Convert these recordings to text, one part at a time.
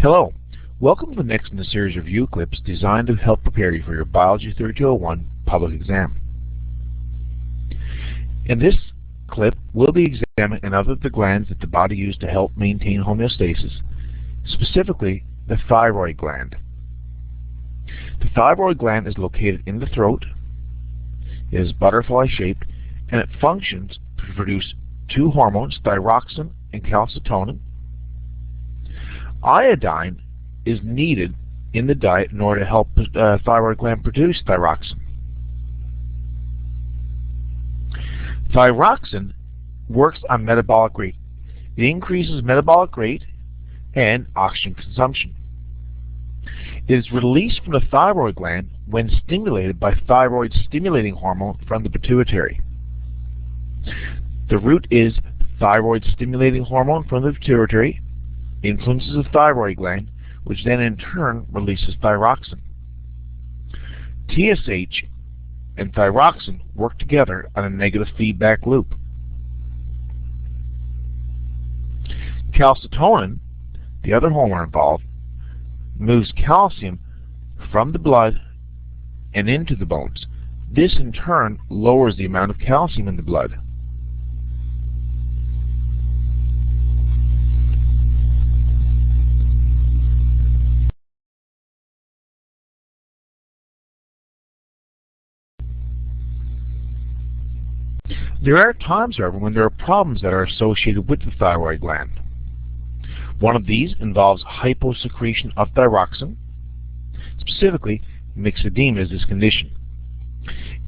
Hello, welcome to the next in a series of review clips designed to help prepare you for your Biology 3201 public exam. In this clip, we'll be examining another of the glands that the body uses to help maintain homeostasis, specifically the thyroid gland. The thyroid gland is located in the throat, it is butterfly-shaped, and it functions to produce two hormones, thyroxine and calcitonin. Iodine is needed in the diet in order to help the thyroid gland produce thyroxine. Thyroxine works on metabolic rate. It increases metabolic rate and oxygen consumption. It is released from the thyroid gland when stimulated by thyroid stimulating hormone from the pituitary. The root is thyroid stimulating hormone from the pituitary influences the thyroid gland, which then in turn releases thyroxine. TSH and thyroxine work together on a negative feedback loop. Calcitonin, the other hormone involved, moves calcium from the blood and into the bones. This in turn lowers the amount of calcium in the blood. There are times, however, when there are problems that are associated with the thyroid gland. One of these involves hyposecretion of thyroxine. Specifically, myxedema is this condition.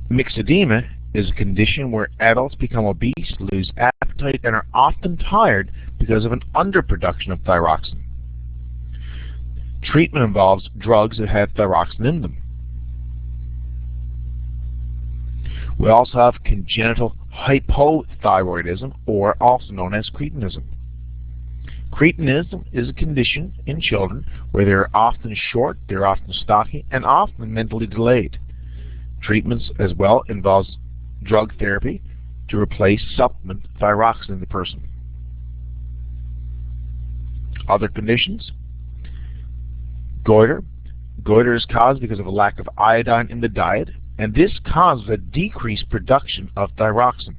Myxedema is a condition where adults become obese, lose appetite, and are often tired because of an underproduction of thyroxine. Treatment involves drugs that have thyroxine in them. We also have congenital hypothyroidism, or also known as cretinism. Cretinism is a condition in children where they are often short, they are often stocky, and often mentally delayed. Treatments as well involves drug therapy to replace supplement thyroxine in the person. Other conditions: goiter. Goiter is caused because of a lack of iodine in the diet, and this causes a decreased production of thyroxine.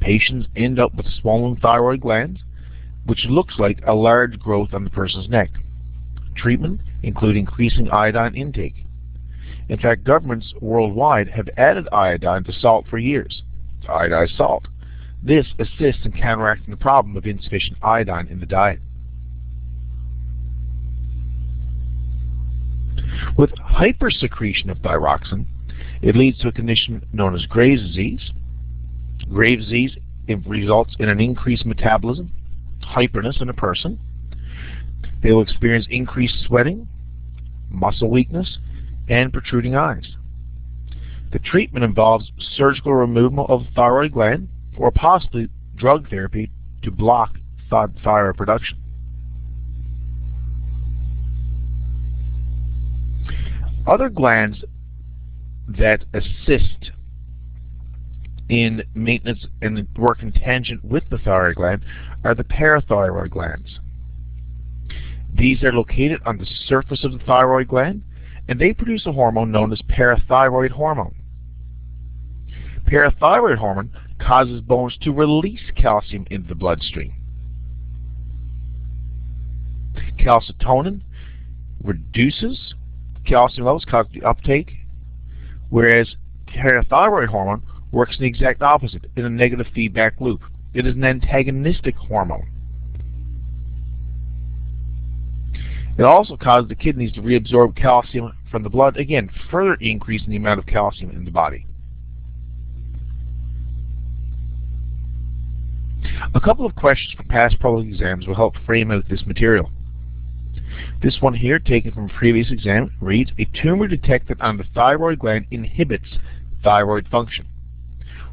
Patients end up with swollen thyroid glands, which looks like a large growth on the person's neck. Treatment includes increasing iodine intake. In fact, governments worldwide have added iodine to salt for years, to iodized salt. This assists in counteracting the problem of insufficient iodine in the diet. With hypersecretion of thyroxine, it leads to a condition known as Graves' disease. Graves' disease results in an increased metabolism, hyperness in a person. They will experience increased sweating, muscle weakness, and protruding eyes. The treatment involves surgical removal of the thyroid gland or possibly drug therapy to block thyroid production. Other glands that assist in maintenance and work in tangent with the thyroid gland are the parathyroid glands. These are located on the surface of the thyroid gland, and they produce a hormone known as parathyroid hormone. Parathyroid hormone causes bones to release calcium into the bloodstream. Calcitonin reduces calcium levels, calcium uptake, whereas parathyroid hormone works in the exact opposite, in a negative feedback loop. It is an antagonistic hormone. It also causes the kidneys to reabsorb calcium from the blood, again, further increasing the amount of calcium in the body. A couple of questions from past public exams will help frame out this material. This one here, taken from a previous exam, reads, a tumor detected on the thyroid gland inhibits thyroid function.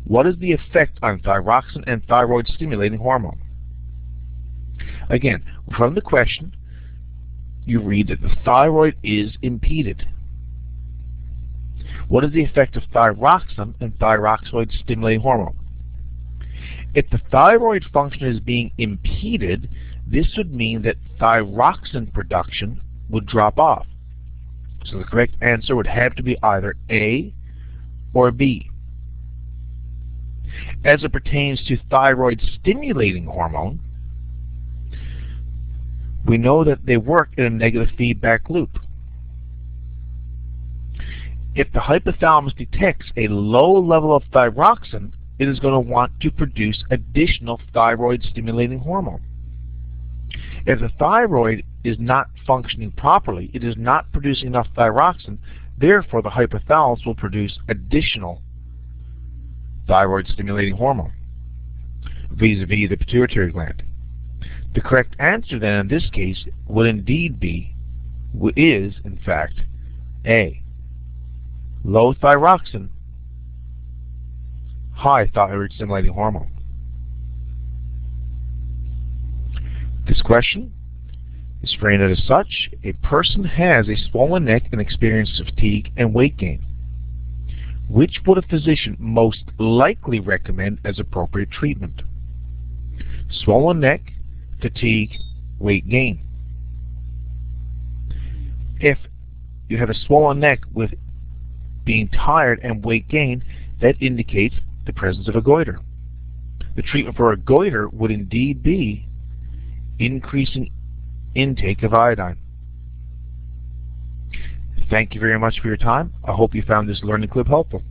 What is the effect on thyroxine and thyroid stimulating hormone? Again, from the question, you read that the thyroid is impeded. What is the effect of thyroxine and thyroxine stimulating hormone? If the thyroid function is being impeded, this would mean that thyroxine production would drop off. So the correct answer would have to be either A or B. As it pertains to thyroid-stimulating hormone, we know that they work in a negative feedback loop. If the hypothalamus detects a low level of thyroxine, it is going to want to produce additional thyroid-stimulating hormone. If the thyroid is not functioning properly, it is not producing enough thyroxine, therefore the hypothalamus will produce additional thyroid-stimulating hormone vis-a-vis the pituitary gland. The correct answer then in this case would indeed be, is in fact, A. Low thyroxine, high thyroid-stimulating hormone. This question is framed as such: a person has a swollen neck and experiences fatigue and weight gain. Which would a physician most likely recommend as appropriate treatment? Swollen neck, fatigue, weight gain. If you have a swollen neck with being tired and weight gain, that indicates the presence of a goiter. The treatment for a goiter would indeed be increasing intake of iodine. Thank you very much for your time. I hope you found this learning clip helpful.